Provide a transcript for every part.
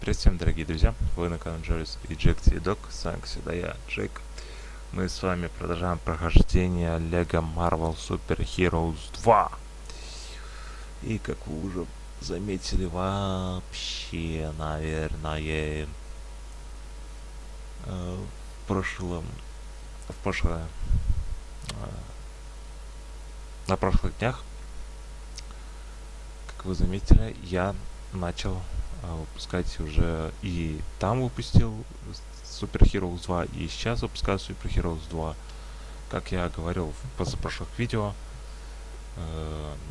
Привет всем, дорогие друзья, вы на канале Джорис и Джек и Док, с вами всегда я, Джек. Мы с вами продолжаем прохождение Лего Marvel Super Heroes 2. И как вы уже заметили, вообще, наверное, на прошлых днях, как вы заметили, я начал выпускать уже и там выпустил Super Heroes 2, и сейчас выпускаю Super Heroes 2. Как я говорил в позапрошлых видео,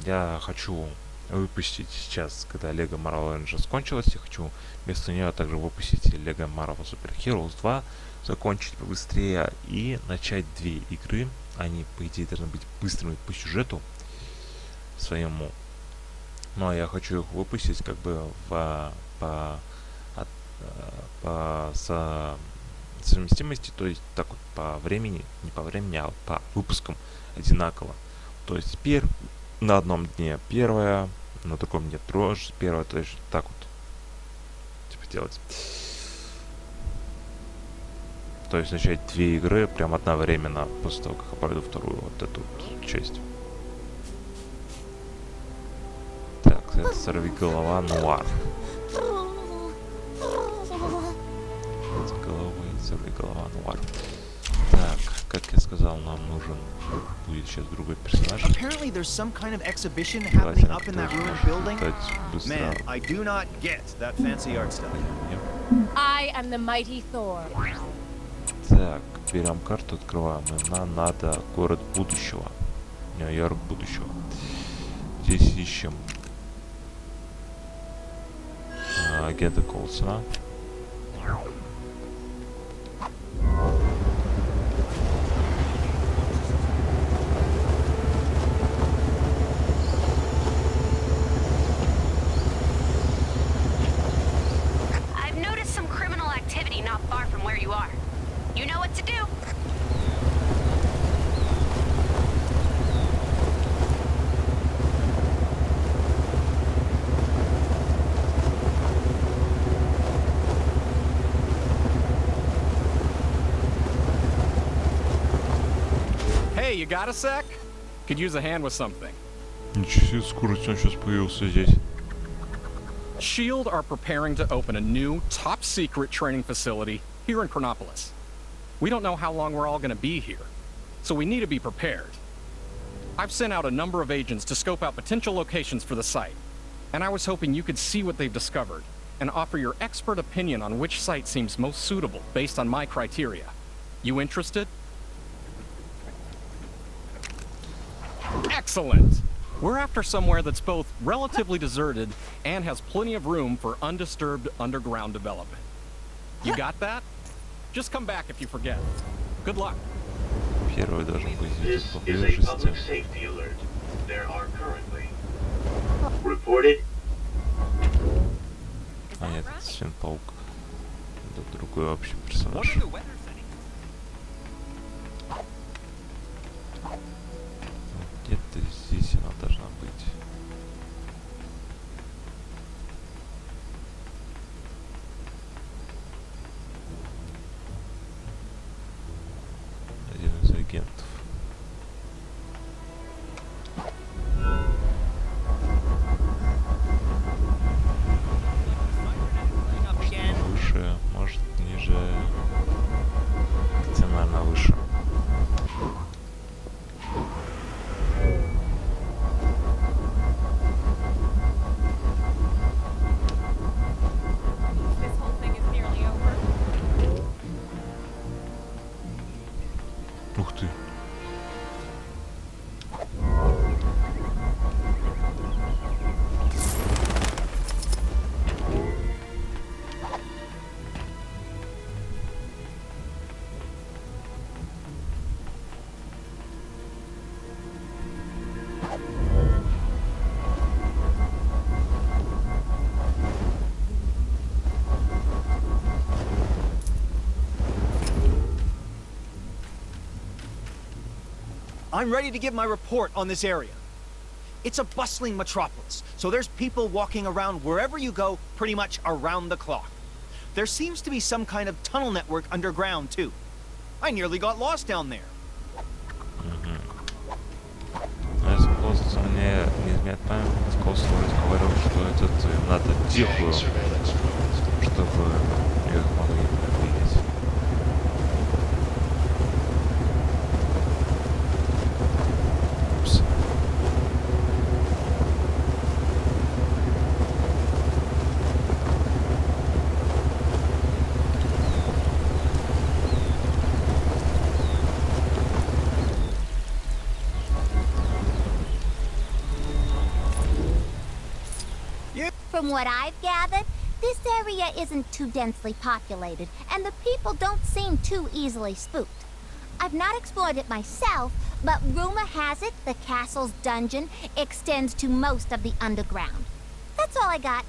я хочу выпустить сейчас, когда Lego Marvel Engines кончилась, я хочу вместо нее также выпустить Lego Marvel Super Heroes 2, закончить побыстрее и начать две игры. Они, по идее, должны быть быстрыми по сюжету своему. Но я хочу их выпустить как бы по совместимости, то есть так вот по времени, не по времени, а по выпускам одинаково. То есть теперь на одном дне первое, на другом дне тоже первое, то есть так вот типа делать. То есть начать две игры прям одновременно после того, как я пройду вторую вот эту вот часть. Так, это сорвиголова нуар. Сорвиголова нуар. Так, как я сказал, нам нужен будет сейчас другой персонаж. Apparently there's some kind of exhibition happening up in that ruined building. Man, I do not get that fancy art style. I am the mighty Thor. Так, берем карту, открываем. Нам надо город будущего. Нью-Йорк будущего. Здесь ищем агента Колсона. I've noticed some criminal activity not far from where you are. You know what to do. Hey, you got a sec? Could use a hand with something. Ничего себе, скорость, он сейчас появился здесь. SHIELD are preparing to open a new, top-secret training facility here in Chronopolis. We don't know how long we're all going to be here, so we need to be prepared. I've sent out a number of agents to scope out potential locations for the site, and I was hoping you could see what they've discovered and offer your expert opinion on which site seems most suitable based on my criteria. You interested? Excellent! We're after somewhere that's both relatively deserted and has plenty of room for undisturbed underground development. You got that? Just come back if you forget. Good luck. Первый должен быть This где-то is a поблизости. public safety alert. There are currently reported. А нет, это Свин-паук. Это другой вообще персонаж. Где-то здесь она должна быть. Один из агентов. Выше, может ниже. Где, наверное, выше. This whole thing is nearly over. Ух ты. I'm ready to give my report on this area. It's a bustling metropolis, so there's people walking around wherever you go pretty much around the clock. There seems to be some kind of tunnel network underground, too. I nearly got lost down there. Скос мне незаметно. Скос говорил, что этот надо тихую, чтобы их могли видеть. Упс. From what I've gathered, this area isn't too densely populated, and the people don't seem too easily spooked. I've not explored it myself, but rumor has it the castle's dungeon extends to most of the underground. That's all I got.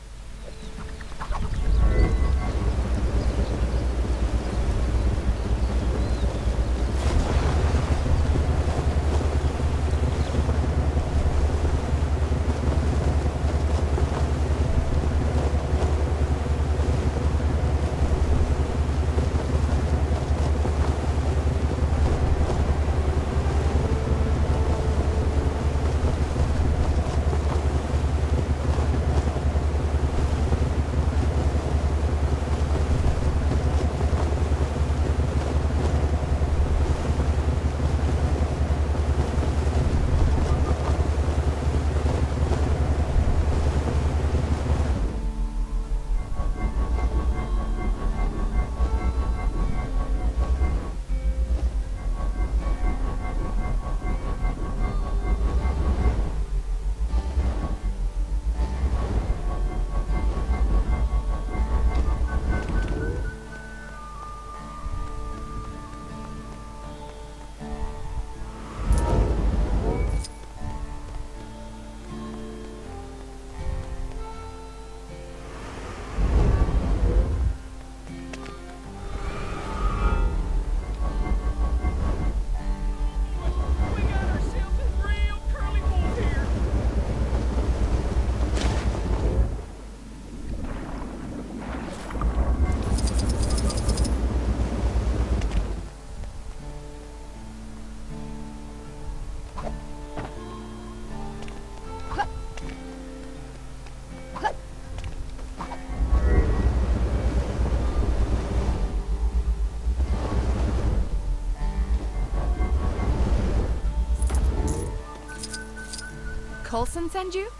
Coulson send you?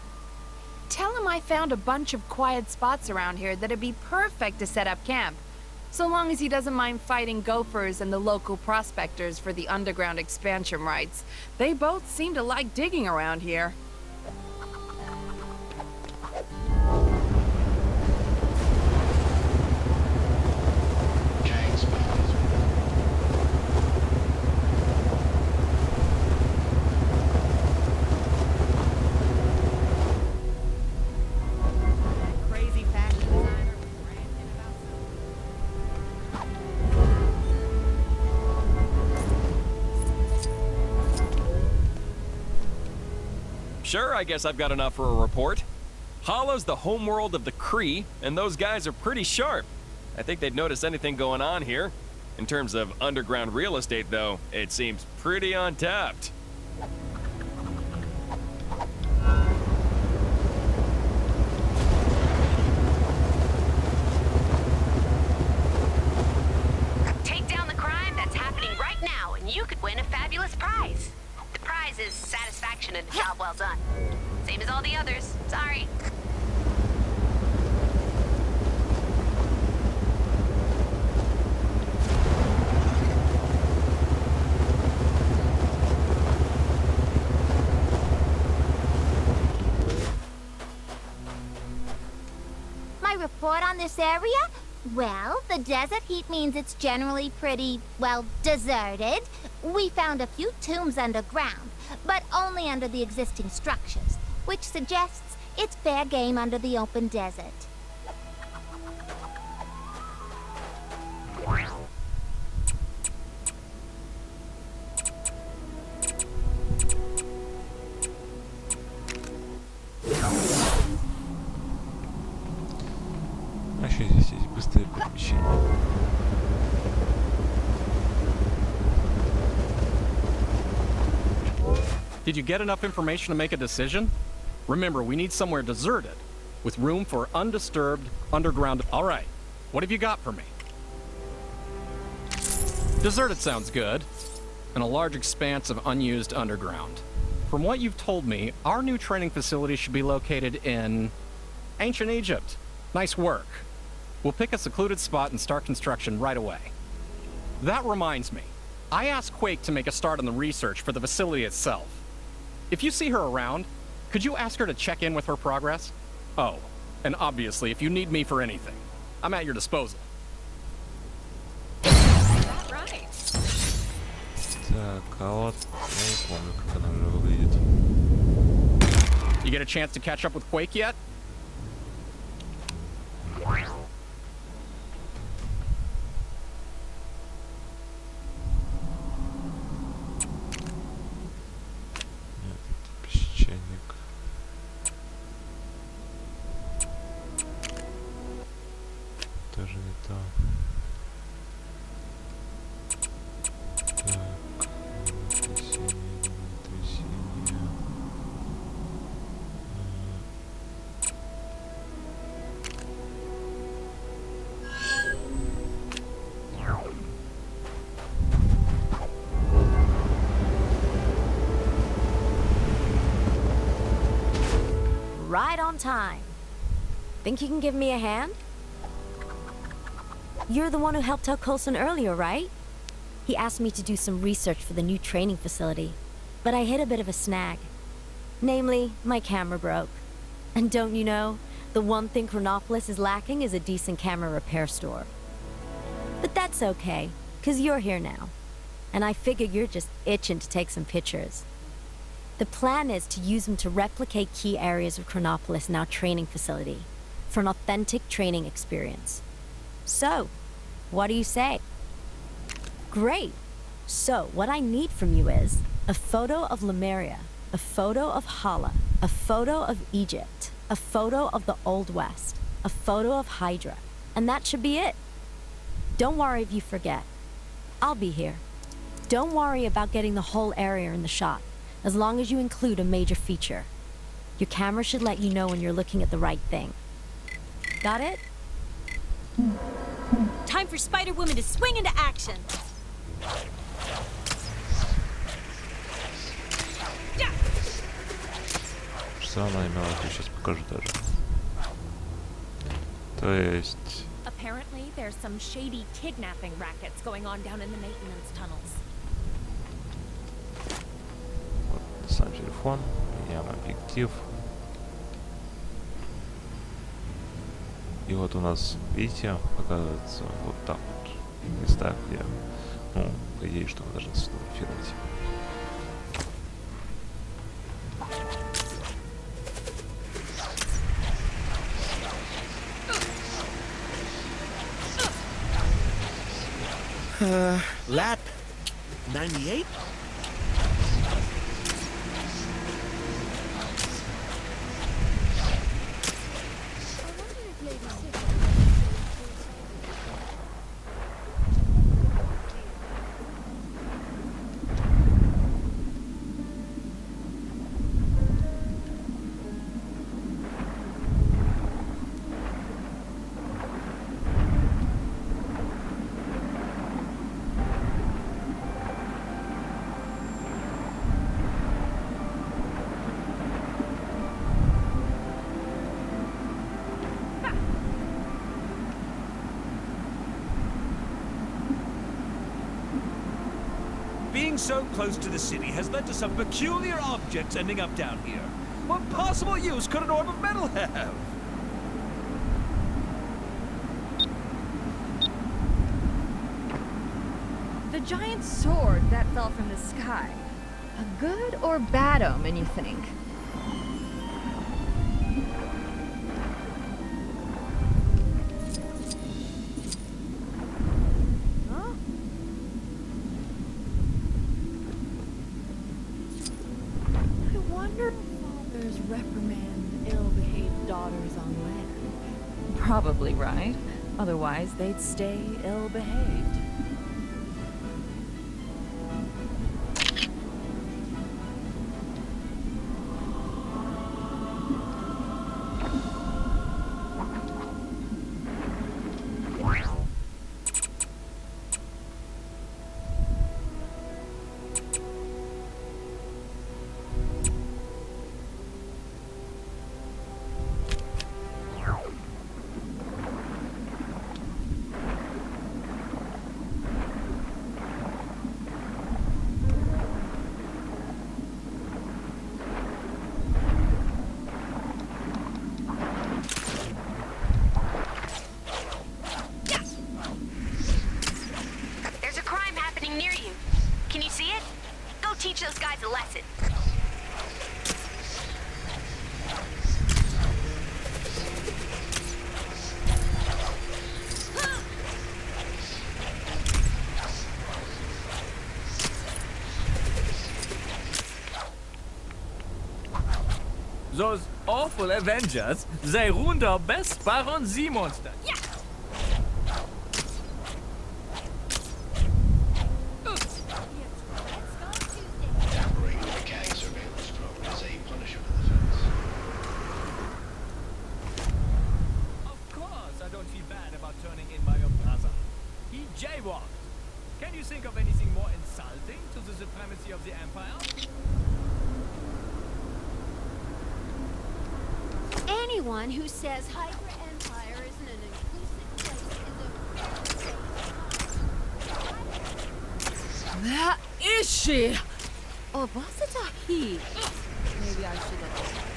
Tell him I found a bunch of quiet spots around here that'd be perfect to set up camp. So long as he doesn't mind fighting gophers and the local prospectors for the underground expansion rights. They both seem to like digging around here. Sure, I guess I've got enough for a report. Hollow's the homeworld of the Kree, and those guys are pretty sharp. I think they'd notice anything going on here. In terms of underground real estate, though, it seems pretty untapped. Take down the crime that's happening right now, and you could win a fabulous prize. The prize is satisfaction and a job well done. Same as all the others. Sorry. My report on this area? Well, the desert heat means it's generally pretty, well, deserted. We found a few tombs underground, but only under the existing structures, which suggests it's fair game under the open desert. еще здесь есть быстрое перемещение. Did you get enough information to make a decision? Remember, we need somewhere deserted, with room for undisturbed underground. All right, what have you got for me? Deserted sounds good, and a large expanse of unused underground. From what you've told me, our new training facility should be located in ancient Egypt. Nice work. We'll pick a secluded spot and start construction right away. That reminds me, I asked Quake to make a start on the research for the facility itself. If you see her around, could you ask her to check in with her progress? Oh, and obviously, if you need me for anything, I'm at your disposal. Right. Так, а вот я не помню, как она уже выглядит. You get a chance to catch up with Quake yet? Песчаник. Тоже не то. Так, землетрясение. Right on time. Think you can give me a hand? You're the one who helped out Coulson earlier, right? He asked me to do some research for the new training facility, but I hit a bit of a snag. Namely, my camera broke. And don't you know, the one thing Chronopolis is lacking is a decent camera repair store. But that's okay, 'cause you're here now. And I figure you're just itching to take some pictures. The plan is to use them to replicate key areas of Chronopolis in our training facility for an authentic training experience. So, what do you say? Great! So, what I need from you is a photo of Lemuria, a photo of Hala, a photo of Egypt, a photo of the Old West, a photo of Hydra, and that should be it. Don't worry if you forget. I'll be here. Don't worry about getting the whole area in the shot, as long as you include a major feature. Your camera should let you know when you're looking at the right thing. Got it? Time for Spider-Woman to swing into action. Что она имела в виду? Сейчас покажу даже. То есть... Apparently, there's some shady kidnapping rackets going on down in the maintenance tunnels. Вот сам телефон, меняем объектив. И вот у нас, видите, показывается вот так вот места, где, ну, по идее, что мы должны сфотографировать. Lap 98? Being so close to the city has led to some peculiar objects ending up down here. What possible use could an orb of metal have? The giant sword that fell from the sky. A good or bad omen, you think? Reprimand ill-behaved daughters on land. Probably right. Otherwise, they'd stay ill-behaved. Teach those guys a lesson. Those awful Avengers, they ruined our best Baron Z monster. Yeah. Jaywalked. Can you think of anything more insulting to the supremacy of the Empire? Anyone who says Hydra Empire isn't an inclusive place is a... That is she! Or was it a he? Maybe I should have...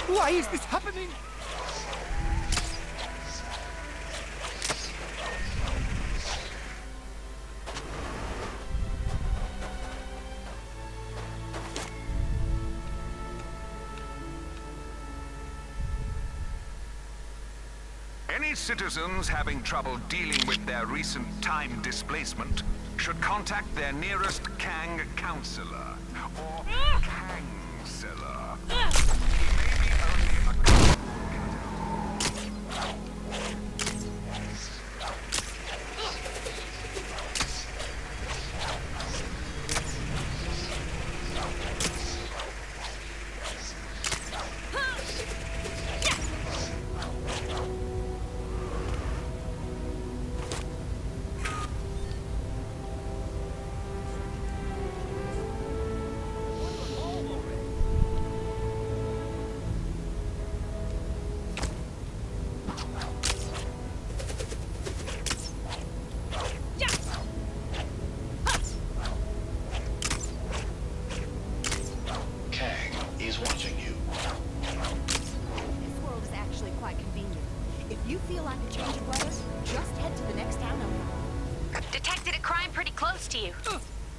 Why is this happening? Any citizens having trouble dealing with their recent time displacement should contact their nearest Kang counselor or Kangseller.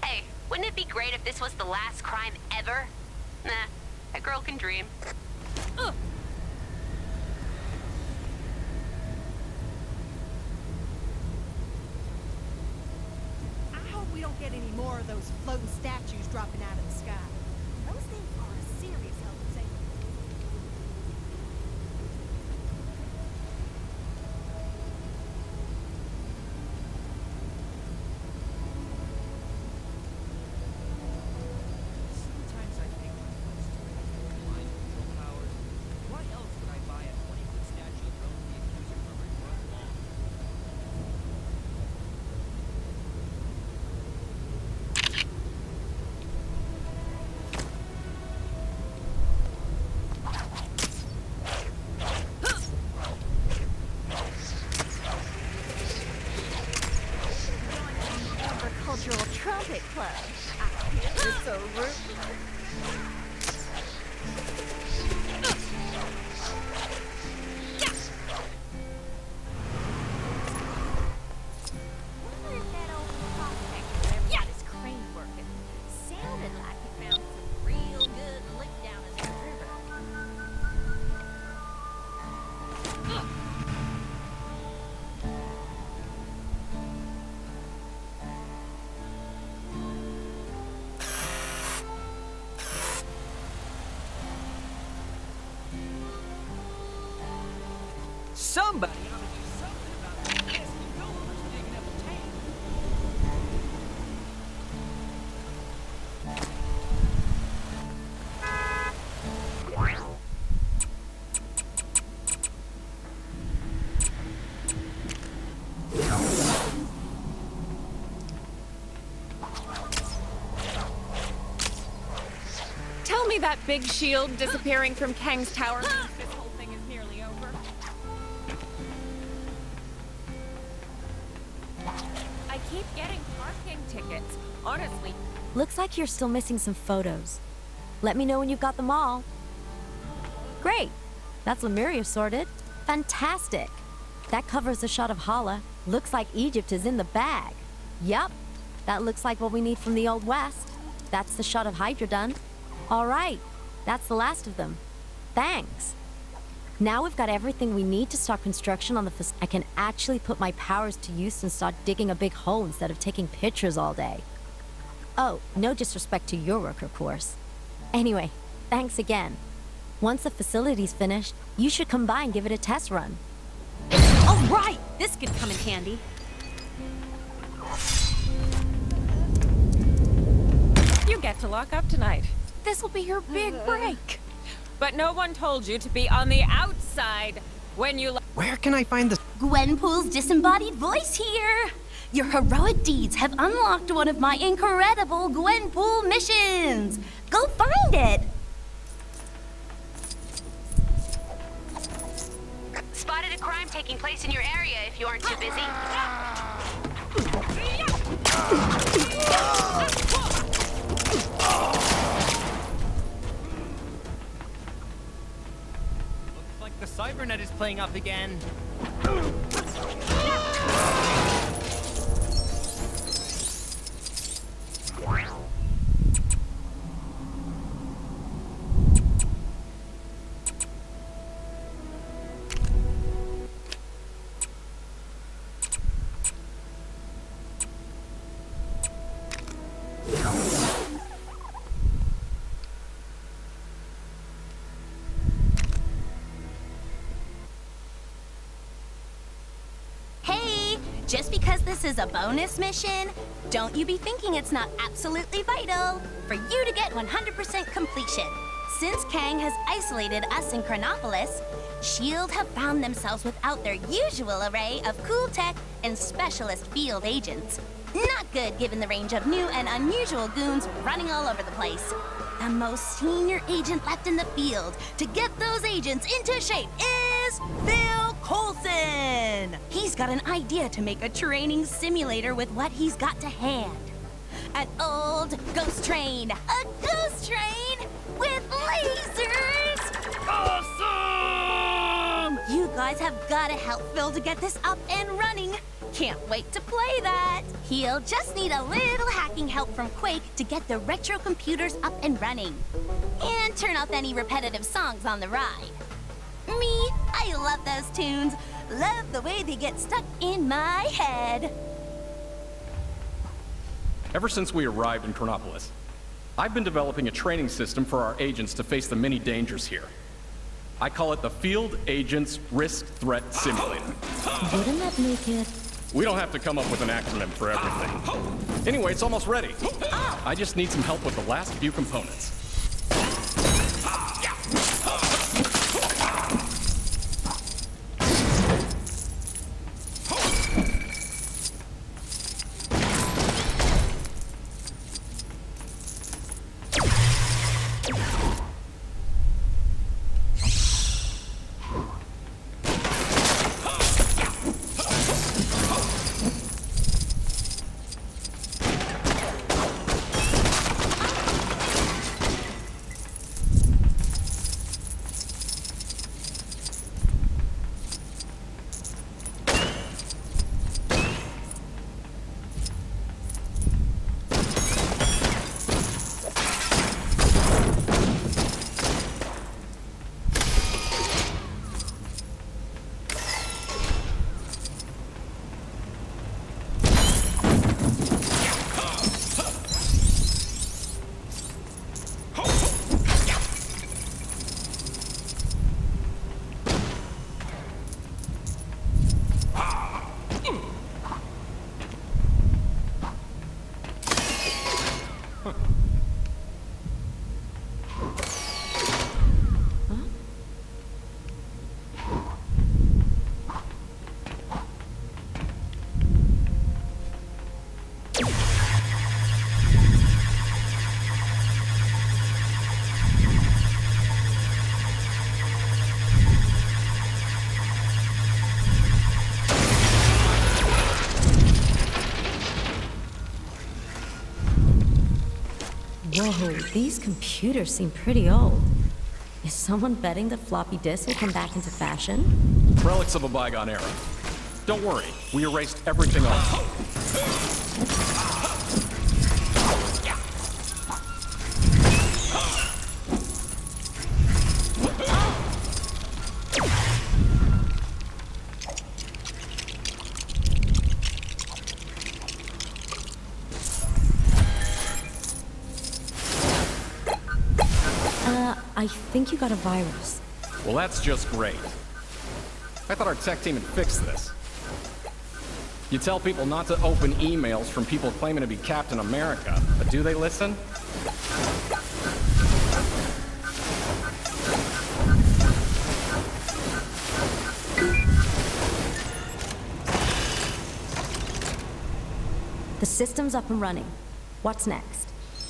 Hey, wouldn't it be great if this was the last crime ever? Nah, a girl can dream. I hope we don't get any more of those floating statues dropping out of the sky. Those things are a serious health and safety. Rocket Club. It's a root. Somebody ought to do something about that pesky gophers digging up the tank. Tell me that big shield disappearing from Kang's tower means this whole thing is nearly over. I keep getting parking tickets. Honestly. Looks like you're still missing some photos. Let me know when you've got them all. Great. That's Lemuria sorted. Fantastic. That covers a shot of Hala. Looks like Egypt is in the bag. Yup. That looks like what we need from the Old West. That's the shot of Hydra done. All right. That's the last of them. Thanks. Now we've got everything we need to start construction on the I can actually put my powers to use and start digging a big hole instead of taking pictures all day. Oh, no disrespect to your work, of course. Anyway, thanks again. Once the facility's finished, you should come by and give it a test run. Oh, right! This could come in handy. You get to lock up tonight. This will be your big break. But no one told you to be on the outside when you... Where can I find the... Gwenpool's disembodied voice here! Your heroic deeds have unlocked one of my incredible Gwenpool missions! Go find it! Spotted a crime taking place in your area if you aren't too busy. Looks like the cybernet is playing up again. Just because this is a bonus mission, don't you be thinking it's not absolutely vital for you to get 100% completion. Since Kang has isolated us in Chronopolis, S.H.I.E.L.D. have found themselves without their usual array of cool tech and specialist field agents. Not good given the range of new and unusual goons running all over the place. The most senior agent left in the field to get those agents into shape is Phil Coulson! He's got an idea to make a training simulator with what he's got to hand. An old ghost train! A ghost train with lasers! Awesome! You guys have got to help Phil to get this up and running. Can't wait to play that. He'll just need a little hacking help from Quake to get the retro computers up and running. And turn off any repetitive songs on the ride. Me, I love those tunes. Love the way they get stuck in my head. Ever since we arrived in Chronopolis, I've been developing a training system for our agents to face the many dangers here. I call it the Field Agents Risk Threat Simulator. Wouldn't that make it? We don't have to come up with an acronym for everything. Anyway, it's almost ready. I just need some help with the last few components. Whoa, these computers seem pretty old. Is someone betting the floppy disk will come back into fashion? Relics of a bygone era. Don't worry, we erased everything off. I think you got a virus. Well, that's just great. I thought our tech team had fixed this. You tell people not to open emails from people claiming to be Captain America, but do they listen? The system's up and running. What's next?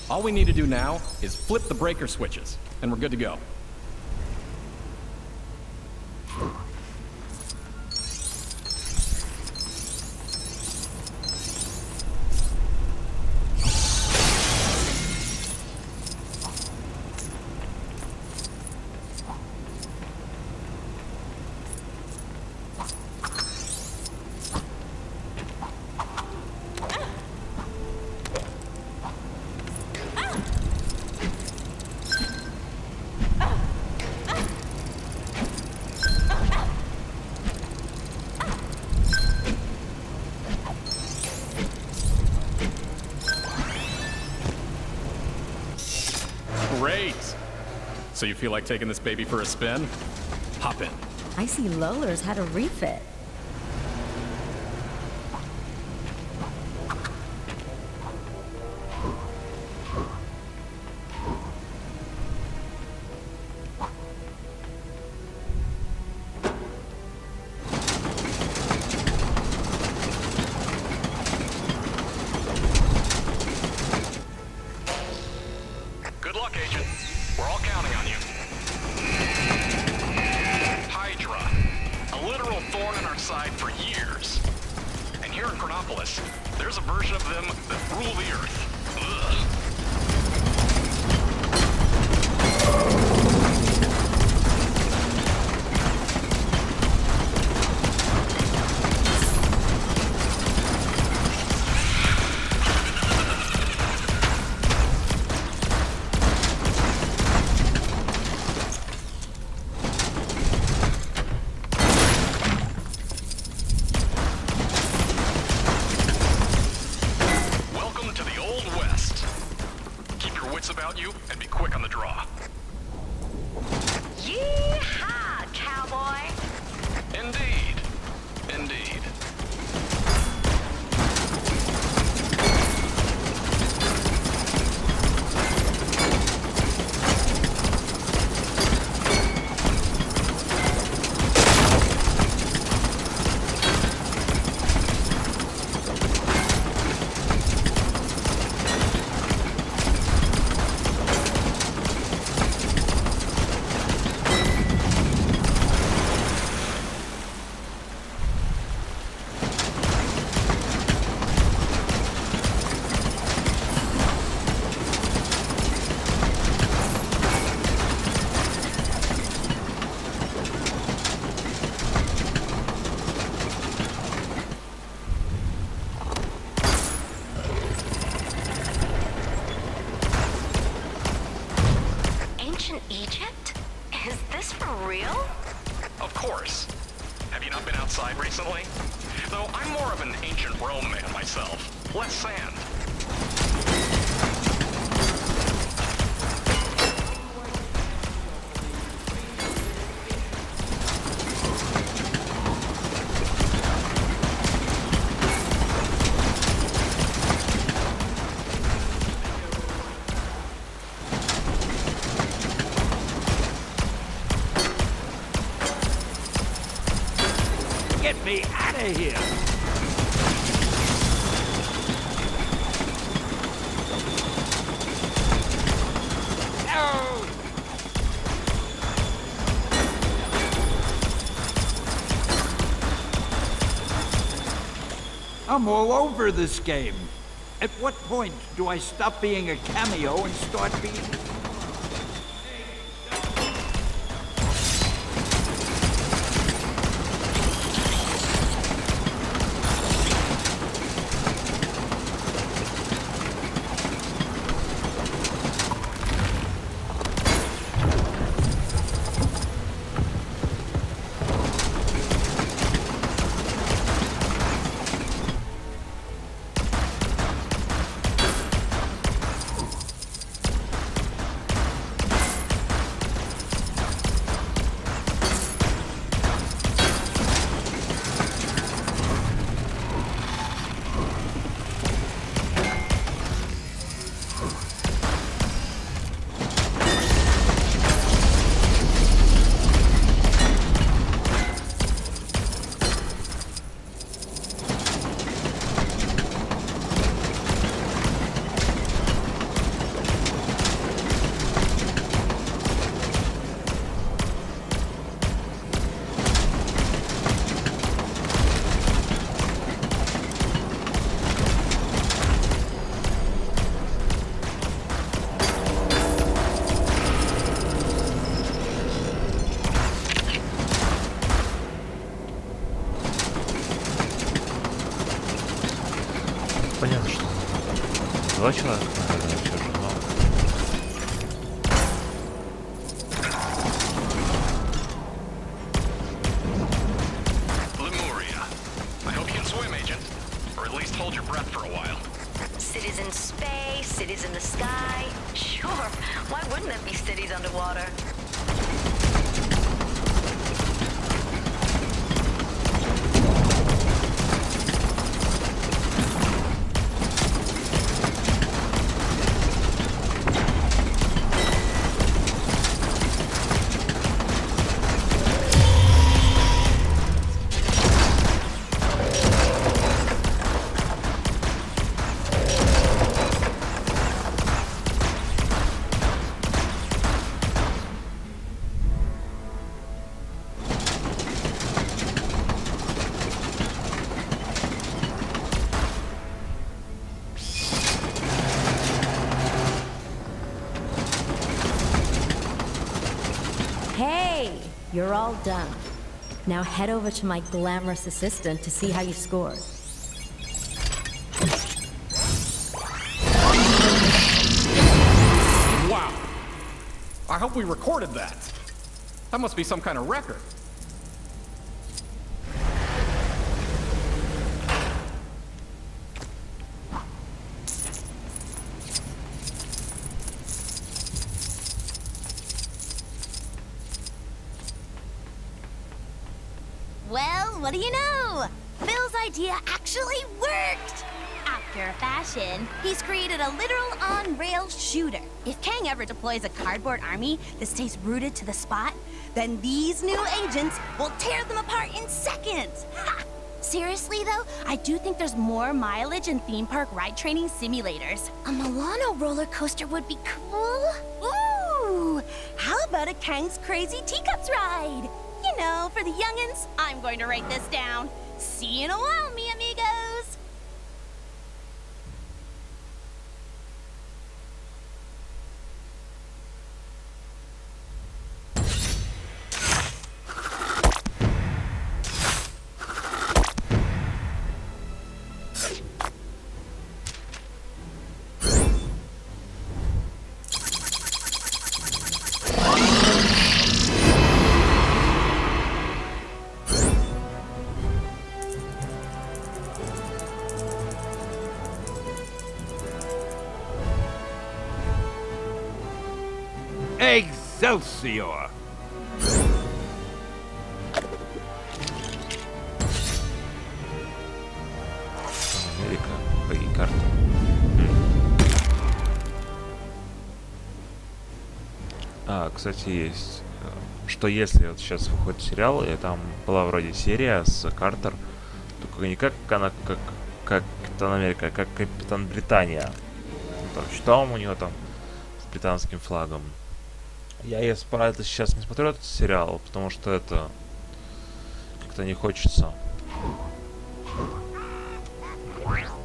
All we need to do now is flip the breaker switches, and we're good to go. Great! So you feel like taking this baby for a spin? Hop in. I see Lola's had a refit. Good luck, Agent. We're all counting on you. Hydra. A literal thorn in our side for years. And here in Chronopolis, there's a version of them that rule the Earth. Ugh. Welcome to the Old West. Keep your wits about you and be quick on the draw. Yeehaw, cowboy! Indeed. Indeed. Ancient Egypt? Is this for real? Of course. Have you not been outside recently? Though I'm more of an ancient Rome man myself. Less sand. Get me out of here! Ow! I'm all over this game. At what point do I stop being a cameo and start being... Понятно, что два человека, наверное, все же, но... Lemuria. I hope you can swim, Agent. Or at least hold your breath for a while. Cities in space, cities in the sky. Sure, why wouldn't there be cities underwater? Hey, you're all done. Now head over to my glamorous assistant to see how you scored. Wow. I hope we recorded that. That must be some kind of record. Well, what do you know? Phil's idea actually worked! After a fashion, he's created a literal on-rails shooter. If Kang ever deploys a cardboard army that stays rooted to the spot, then these new agents will tear them apart in seconds! Ha! Seriously though, I do think there's more mileage in theme park ride training simulators. A Milano roller coaster would be cool. Ooh! How about a Kang's Crazy Teacups ride? You know, for the youngins, I'm going to write this down. See you in a while, mi amigos! Excelsior! Америка, боги карты. Кстати, есть, что если вот сейчас выходит сериал, и там была вроде серия с Картер, только не как она, как Капитан Америка, а как Капитан Британия. Там щитом у него там с британским флагом. Я, если про это сейчас не смотрю этот сериал, потому что это как-то не хочется.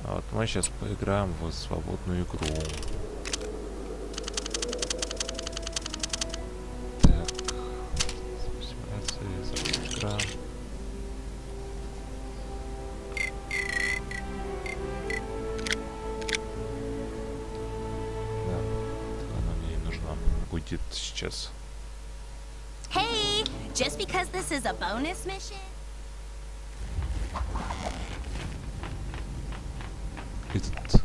Вот. Мы сейчас поиграем в свободную игру. Так. Симуляции, запускаем. Да, она мне и нужна будет сейчас. Hey, just because this is a bonus mission. И тут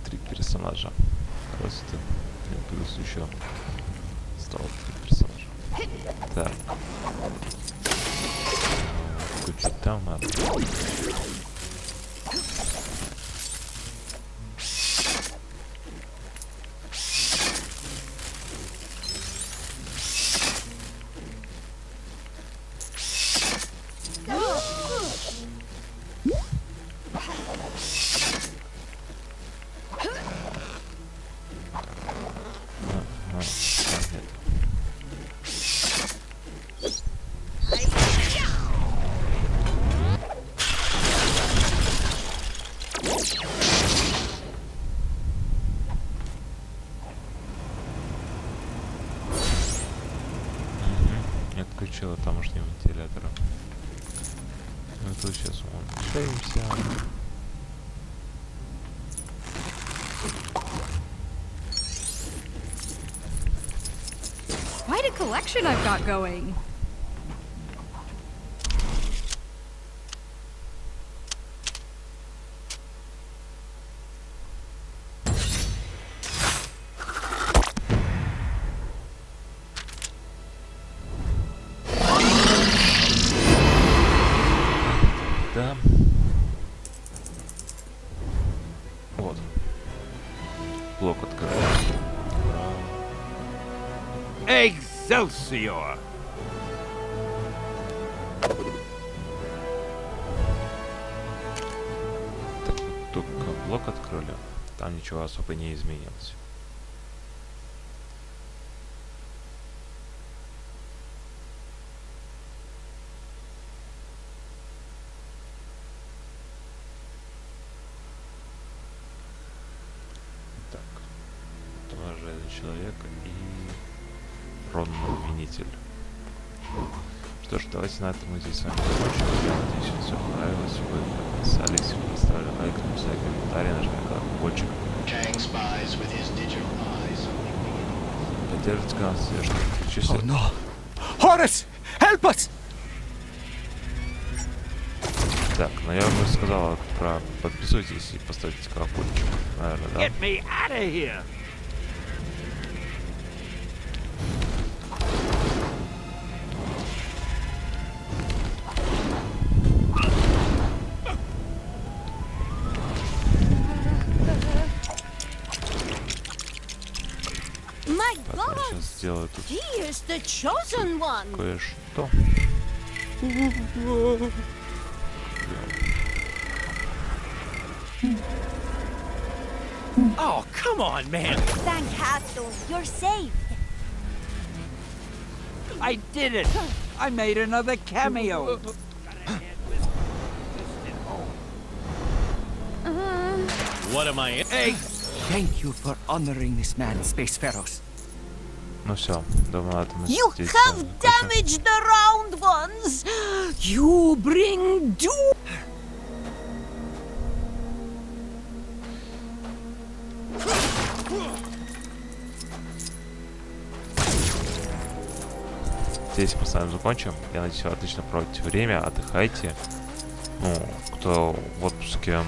3 персонажа. Просто плюс еще стало 3 персонажа. Так. Включить там надо. Отключила тамошнего вентилятора. Ну тут сейчас мы мешаемся. Quite a collection I've got going. Да. Вот. Блок открывается. Excelsior! Так, вот только блок открыли. Там ничего особо не изменилось. Так. Вот у нас же один человек и обвинитель. Что ж, давайте на этом мы здесь с вами закончим. Я надеюсь, вам все понравилось. Вы подписались, поставили лайк, написали комментарий, нажали колокольчик. Поддержите канал, чтобы включиться. Oh no! Horace! Help us! Так, ну я уже сказал про подписывайтесь и поставьте колокольчик. Наверное, да? Get me out of here! My Так, God! сейчас сделаю тут He is the chosen one! кое-что. Oh, come on, man. Thank Hearthstone, you're safe. I did it! I made another cameo! What am I? Hey! Thank you for honoring this man, Spacefaros. Ну все, давно на этом You здесь have закончим. damaged the round ones! You bring doom! Здесь мы с вами закончим. Я надеюсь, вы отлично проводите время, отдыхайте. Ну, кто в отпуске,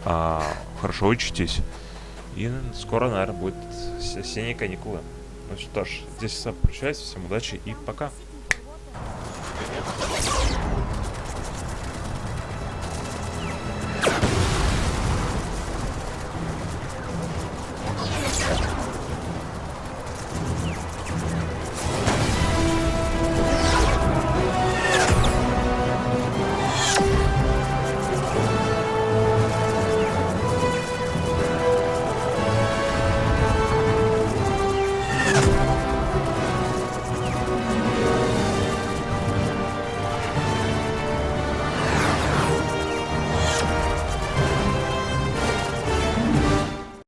хорошо учитесь. И скоро, наверное, будет осенние каникулы. Ну что ж, здесь я с вами прощаюсь. Всем удачи и пока.